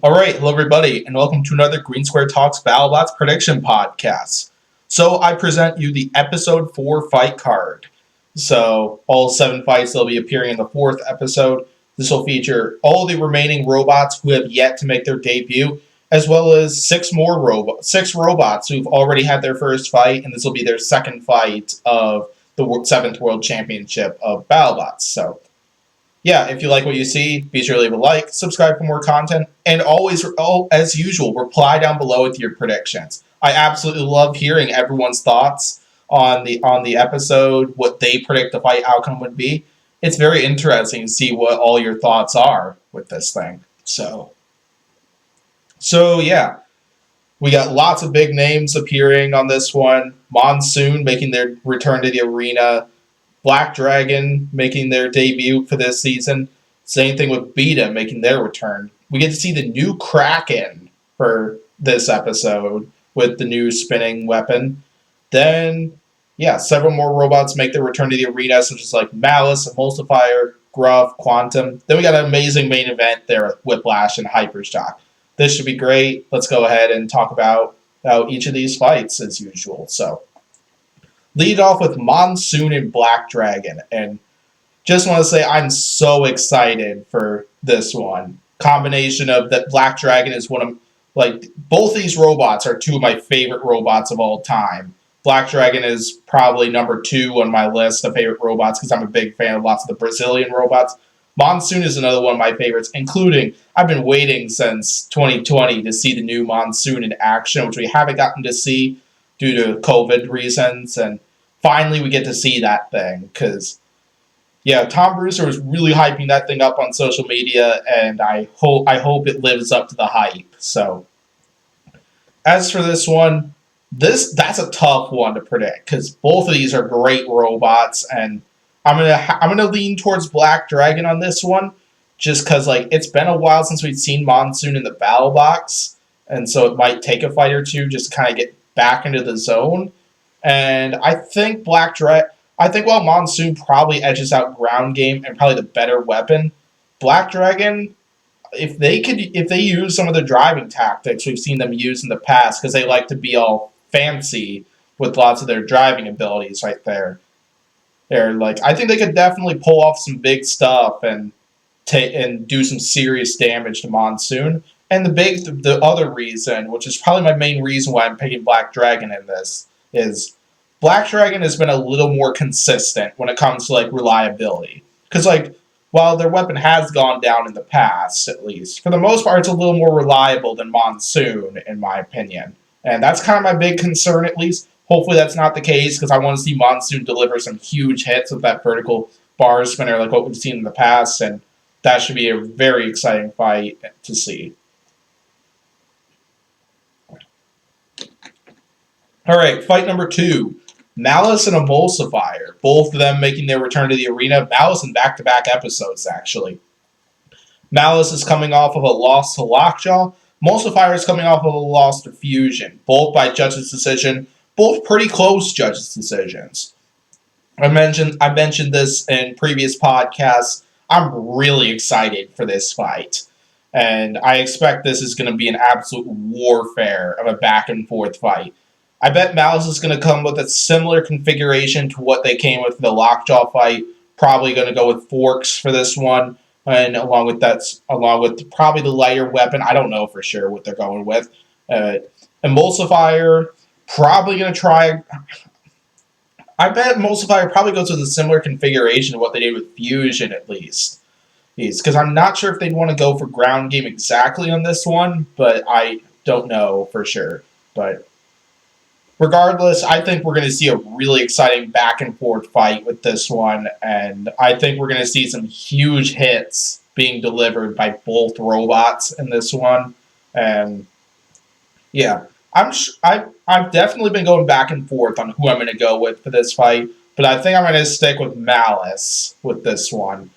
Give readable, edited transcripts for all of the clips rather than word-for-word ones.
Alright, hello everybody, and welcome to another Green Square Talks Battlebots prediction podcast. So I present you the episode 4 fight card. So all 7 fights will be appearing in the 4th episode. This will feature all the remaining robots who have yet to make their debut, as well as 6 robots who've already had their first fight, and this will be their second fight of the 7th World Championship of Battlebots. So yeah, if you like what you see, be sure to leave a like, subscribe for more content, and always, as usual, reply down below with your predictions. I absolutely love hearing everyone's thoughts on the episode, what they predict the fight outcome would be. It's very interesting to see what all your thoughts are with this thing. So yeah, we got lots of big names appearing on this one. Monsoon making their return to the arena. Black Dragon making their debut for this season. Same thing with Vida making their return. We get to see the new Kraken for this episode with the new spinning weapon. Then, yeah, several more robots make their return to the arena, such as like Malice, Emulsifier, Gruff, Quantum. Then we got an amazing main event there with Whiplash and Hypershock. This should be great. Let's go ahead and talk about each of these fights as usual. So lead off with Monsoon and Black Dragon, and just want to say I'm so excited for this one. Combination of that Black Dragon is one of, like, both these robots are 2 of my favorite robots of all time. Black Dragon is probably number 2 on my list of favorite robots because I'm a big fan of lots of the Brazilian robots. Monsoon is another one of my favorites, including I've been waiting since 2020 to see the new Monsoon in action, which we haven't gotten to see due to COVID reasons, and finally we get to see that thing, because, yeah, Tom Brewster was really hyping that thing up on social media, and I hope it lives up to the hype. So, as for this one, that's a tough one to predict, because both of these are great robots, and I'm gonna lean towards Black Dragon on this one, just because, like, it's been a while since we've seen Monsoon in the battle box, and so it might take a fight or two just to kind of get back into the zone. And I think while Monsoon probably edges out ground game and probably the better weapon, Black Dragon, if they use some of the driving tactics we've seen them use in the past, because they like to be all fancy with lots of their driving abilities right there. I think they could definitely pull off some big stuff and do some serious damage to Monsoon. And the other reason, which is probably my main reason why I'm picking Black Dragon in this, is Black Dragon has been a little more consistent when it comes to, like, reliability. Because, like, while their weapon has gone down in the past, at least, for the most part, it's a little more reliable than Monsoon, in my opinion. And that's kind of my big concern, at least. Hopefully that's not the case, because I want to see Monsoon deliver some huge hits with that vertical bar spinner like what we've seen in the past, and that should be a very exciting fight to see. Alright, fight number 2. Malice and Emulsifier. Both of them making their return to the arena. Malice in back-to-back episodes, actually. Malice is coming off of a loss to Lockjaw. Emulsifier is coming off of a loss to Fusion. Both by judges' decision. Both pretty close judges' decisions. I mentioned this in previous podcasts. I'm really excited for this fight. And I expect this is going to be an absolute warfare of a back-and-forth fight. I bet Malice is going to come with a similar configuration to what they came with for the Lockjaw fight. Probably going to go with forks for this one, and along with probably the lighter weapon. I don't know for sure what they're going with. Emulsifier, probably going to try. I bet Emulsifier probably goes with a similar configuration to what they did with Fusion, at least. Because I'm not sure if they'd want to go for ground game exactly on this one, but I don't know for sure. But regardless, I think we're going to see a really exciting back-and-forth fight with this one, and I think we're going to see some huge hits being delivered by both robots in this one. And yeah, I've definitely been going back and forth on who I'm going to go with for this fight, but I think I'm going to stick with Malice with this one.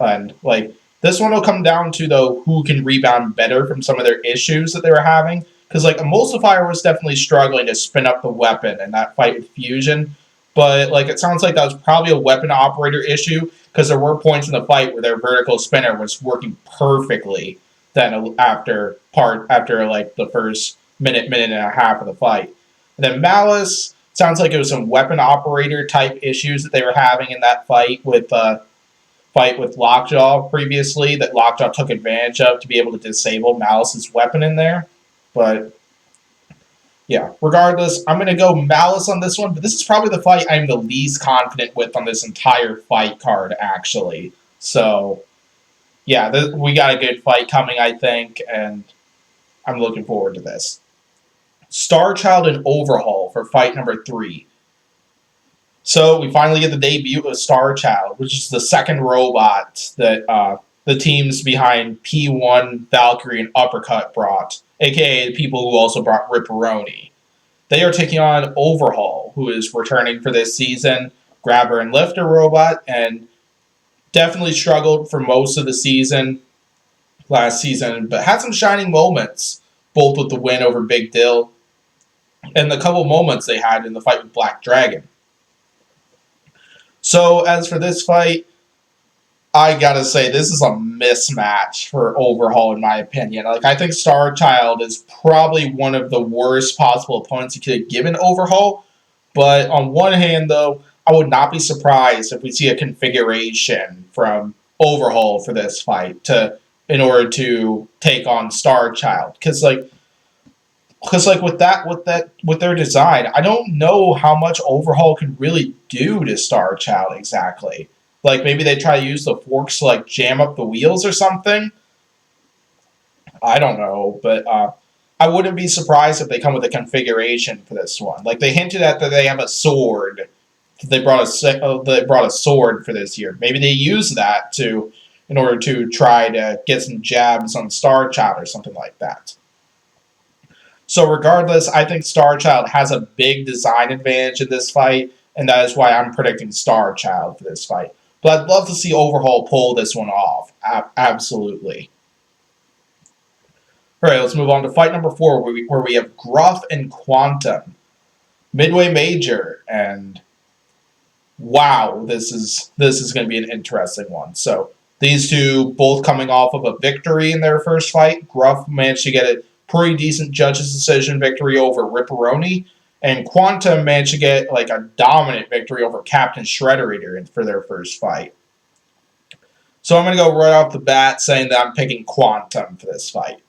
And, like, this one will come down to, though, who can rebound better from some of their issues that they were having. Because, like, Emulsifier was definitely struggling to spin up the weapon in that fight with Fusion. But, like, it sounds like that was probably a weapon operator issue. Because there were points in the fight where their vertical spinner was working perfectly. then after like the first minute and a half of the fight. And then Malice sounds like it was some weapon operator type issues that they were having in that fight with Lockjaw previously that Lockjaw took advantage of to be able to disable Malice's weapon in there. But yeah, regardless, I'm going to go Malice on this one, but this is probably the fight I'm the least confident with on this entire fight card, actually. So, yeah, we got a good fight coming, I think, and I'm looking forward to this. Starchild and Overhaul for fight number 3. So, we finally get the debut of Starchild, which is the second robot that the teams behind P1, Valkyrie, and Uppercut brought, aka the people who also brought Ripperoni. They are taking on Overhaul, who is returning for this season, grabber and lifter robot, and definitely struggled for most of the season last season, but had some shining moments, both with the win over Big Dill and the couple moments they had in the fight with Black Dragon. So as for this fight, I gotta say, this is a mismatch for Overhaul, in my opinion. Like, I think Starchild is probably one of the worst possible opponents you could have given Overhaul. But on one hand, though, I would not be surprised if we see a configuration from Overhaul for this fight in order to take on Starchild. Because with their design, I don't know how much Overhaul can really do to Starchild exactly. Like, maybe they try to use the forks to, like, jam up the wheels or something? I don't know, but I wouldn't be surprised if they come with a configuration for this one. Like, they hinted at that they have a sword. They brought a sword for this year. Maybe they use that in order to try to get some jabs on Starchild or something like that. So regardless, I think Starchild has a big design advantage in this fight, and that is why I'm predicting Starchild for this fight. But I'd love to see Overhaul pull this one off. Absolutely. Alright, let's move on to fight number 4, where we have Gruff and Quantum. Midway Major, and wow, this is going to be an interesting one. So, these two both coming off of a victory in their first fight. Gruff managed to get a pretty decent judge's decision victory over Ripperoni, and Quantum managed to get like a dominant victory over Captain Shredderator for their first fight. So I'm going to go right off the bat saying that I'm picking Quantum for this fight.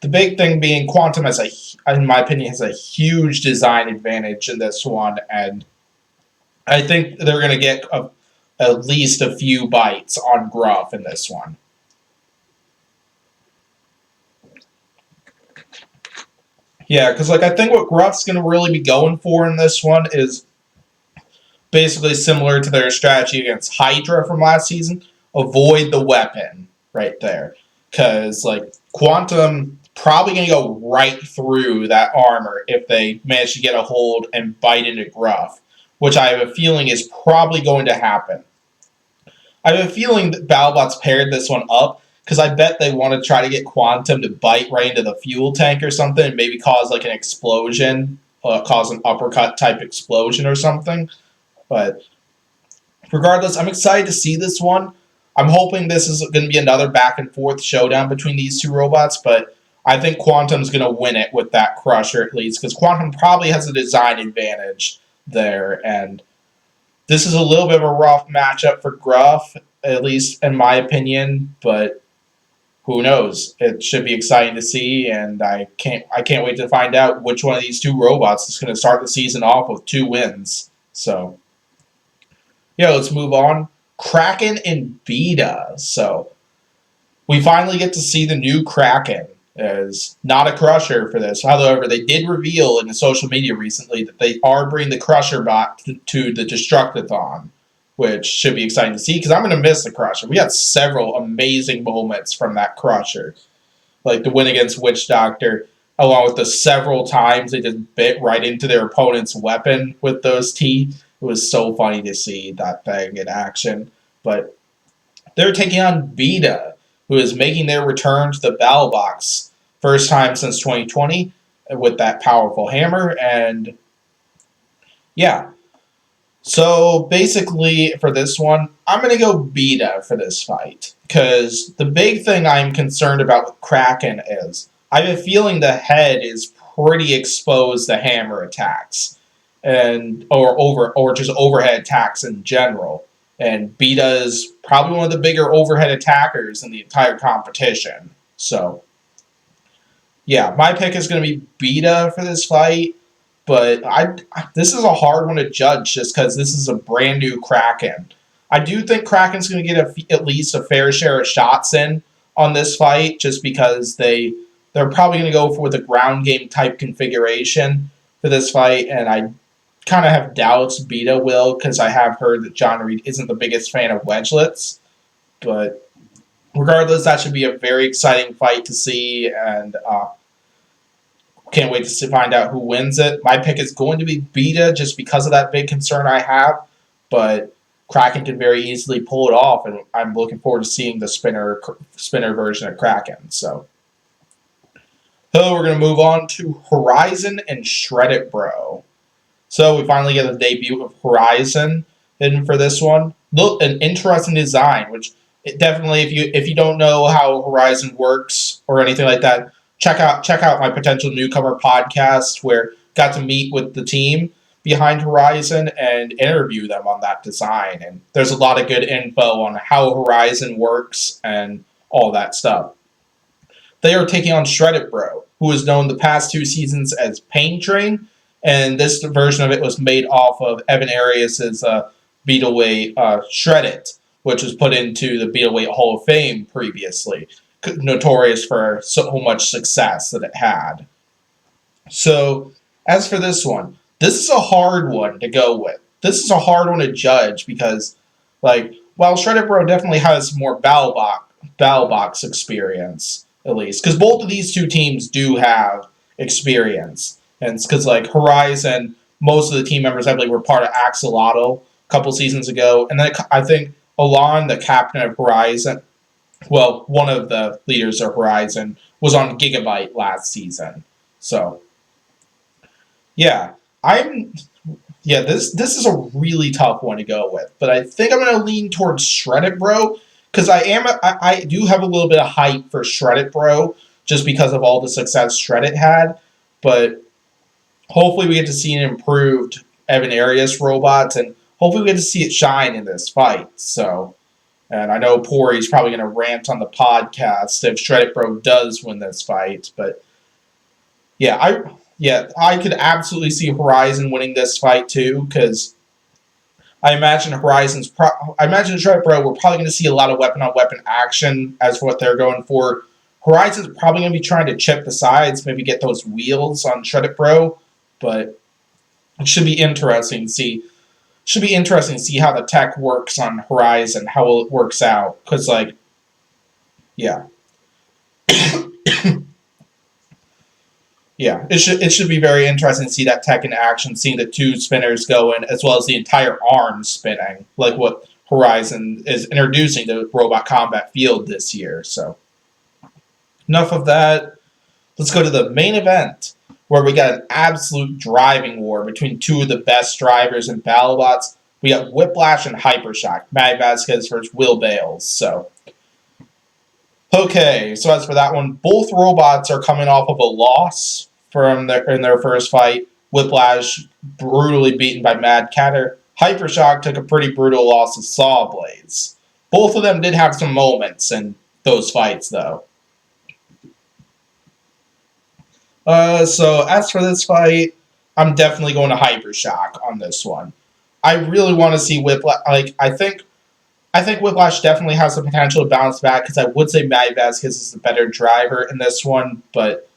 The big thing being Quantum in my opinion, has a huge design advantage in this one, and I think they're going to get at least a few bites on Gruff in this one. Yeah, because I think what Gruff's going to really be going for in this one is basically similar to their strategy against Hydra from last season. Avoid the weapon right there. Because, Quantum probably going to go right through that armor if they manage to get a hold and bite into Gruff, which I have a feeling is probably going to happen. I have a feeling that Battlebots paired this one up, because I bet they want to try to get Quantum to bite right into the fuel tank or something and maybe cause an explosion, cause an uppercut type explosion or something. But regardless, I'm excited to see this one. I'm hoping this is going to be another back and forth showdown between these two robots, but I think Quantum's going to win it with that Crusher at least, because Quantum probably has a design advantage there, and this is a little bit of a rough matchup for Gruff, at least in my opinion, but who knows? It should be exciting to see, and I can't wait to find out which one of these two robots is going to start the season off with 2 wins. So, yeah, let's move on. Kraken and Vida. So, we finally get to see the new Kraken. As not a Crusher for this. However, they did reveal in the social media recently that they are bringing the Crusher bot to the Destructathon, which should be exciting to see, because I'm going to miss the Crusher. We had several amazing moments from that Crusher. Like the win against Witch Doctor, along with the several times they just bit right into their opponent's weapon with those teeth. It was so funny to see that thing in action. But they're taking on Vida, who is making their return to the Battlebots. First time since 2020 with that powerful hammer. And yeah, so basically for this one, I'm going to go Vida for this fight. Because the big thing I'm concerned about with Kraken is I have a feeling the head is pretty exposed to hammer attacks. Or just overhead attacks in general. And Vida is probably one of the bigger overhead attackers in the entire competition. So, yeah, my pick is going to be Vida for this fight. But this is a hard one to judge just because this is a brand new Kraken. I do think Kraken's going to get at least a fair share of shots in on this fight just because they're probably going to go for the ground game type configuration for this fight. And I kind of have doubts Vida will because I have heard that John Reed isn't the biggest fan of wedgelets. But regardless, that should be a very exciting fight to see, and can't wait to find out who wins it. My pick is going to be Vida just because of that big concern I have, but Kraken can very easily pull it off, and I'm looking forward to seeing the spinner version of Kraken. So we're going to move on to Horizon and Shred It Bro. So we finally get the debut of Horizon in for this one. Look, an interesting design, which it definitely, if you don't know how Horizon works or anything like that, check out my potential newcomer podcast where I got to meet with the team behind Horizon and interview them on that design. And there's a lot of good info on how Horizon works and all that stuff. They are taking on Shred It Bro, who is known the past 2 seasons as Pain Train, and this version of it was made off of Evan Arias' Beetleweight Shred It, which was put into the Beetleweight Hall of Fame previously, notorious for so much success that it had. So, as for this one, this is a hard one to go with. This is a hard one to judge because, while Shred It Bro definitely has more Battlebots experience, at least, because both of these two teams do have experience. And it's because, Horizon, most of the team members, I believe, were part of Axolotl a couple seasons ago. And then I think Alon, the captain of Horizon, well, one of the leaders of Horizon, was on Gigabyte last season. So, yeah. This is a really tough one to go with. But I think I'm going to lean towards Shred It Bro, because I do have a little bit of hype for Shred It Bro, just because of all the success Shred It had. But hopefully we get to see an improved Evan Arias robot, and hopefully we get to see it shine in this fight. So, and I know Pori's probably going to rant on the podcast if Shred It Bro does win this fight, but I could absolutely see Horizon winning this fight too, because I imagine Shred It Bro, we're probably going to see a lot of weapon-on-weapon action as for what they're going for. Horizon's probably going to be trying to chip the sides, maybe get those wheels on Shred It Bro, but it should be interesting to see. How the tech works on Horizon, how it works out, because it should be very interesting to see that tech in action, seeing the 2 spinners going, as well as the entire arm spinning, like what Horizon is introducing to Robot Combat Field this year. So, enough of that. Let's go to the main event, where we got an absolute driving war between 2 of the best drivers in Battlebots. We got Whiplash and Hypershock, Matt Vasquez versus Will Bales. So, okay, so as for that one, both robots are coming off of a loss in their first fight. Whiplash brutally beaten by Mad Catter. Hypershock took a pretty brutal loss to Sawblades. Both of them did have some moments in those fights, though. So as for this fight, I'm definitely going to Hypershock on this one. I really want to see Whiplash. I think Whiplash definitely has the potential to bounce back, because I would say Matt Vasquez is the better driver in this one, but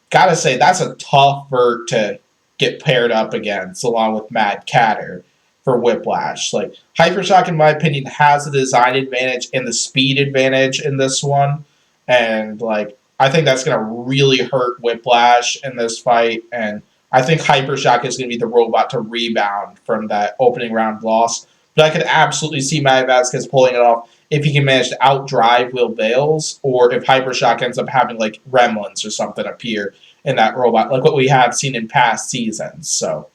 gotta say, that's a tough vert to get paired up against, along with Mad Catter for Whiplash. Hypershock, in my opinion, has the design advantage and the speed advantage in this one, and I think that's going to really hurt Whiplash in this fight, and I think Hypershock is going to be the robot to rebound from that opening round loss. But I could absolutely see Matt Vasquez pulling it off if he can manage to outdrive Will Bales, or if Hypershock ends up having Gremlins or something appear in that robot, like what we have seen in past seasons. So,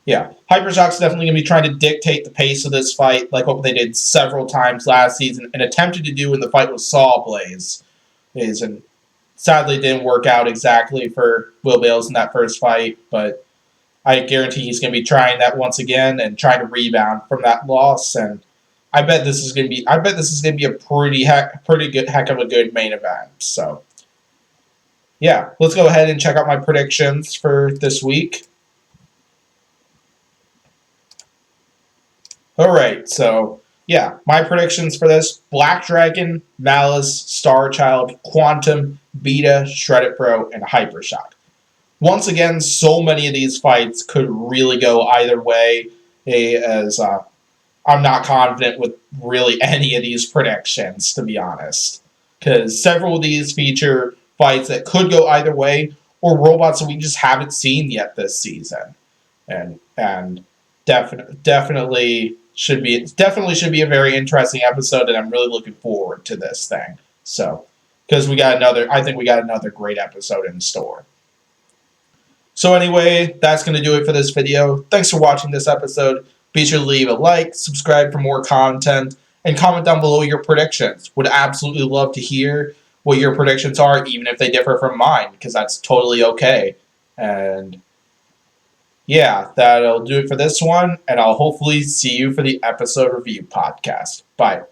Yeah, Hypershock's definitely going to be trying to dictate the pace of this fight, like what they did several times last season and attempted to do in the fight with Sawblaze. And sadly, it didn't work out exactly for Will Bales in that first fight, but I guarantee he's going to be trying that once again and trying to rebound from that loss. And I bet this is going to be. I bet this is going to be a pretty good heck of a good main event. So yeah, let's go ahead and check out my predictions for this week. All right, so yeah, my predictions for this: Black Dragon, Malice, Star Child, Quantum, Vida, Shredded Pro, and Hypershock. Once again, so many of these fights could really go either way, as I'm not confident with really any of these predictions, to be honest. Because several of these feature fights that could go either way, or robots that we just haven't seen yet this season. And definitely should be a very interesting episode, and I'm really looking forward to this thing. So, because I think we got another great episode in store. So anyway, that's going to do it for this video. Thanks for watching this episode. Be sure to leave a like, subscribe for more content, and comment down below your predictions. Would absolutely love to hear what your predictions are, even if they differ from mine, because that's totally okay. And yeah, that'll do it for this one, and I'll hopefully see you for the episode review podcast. Bye.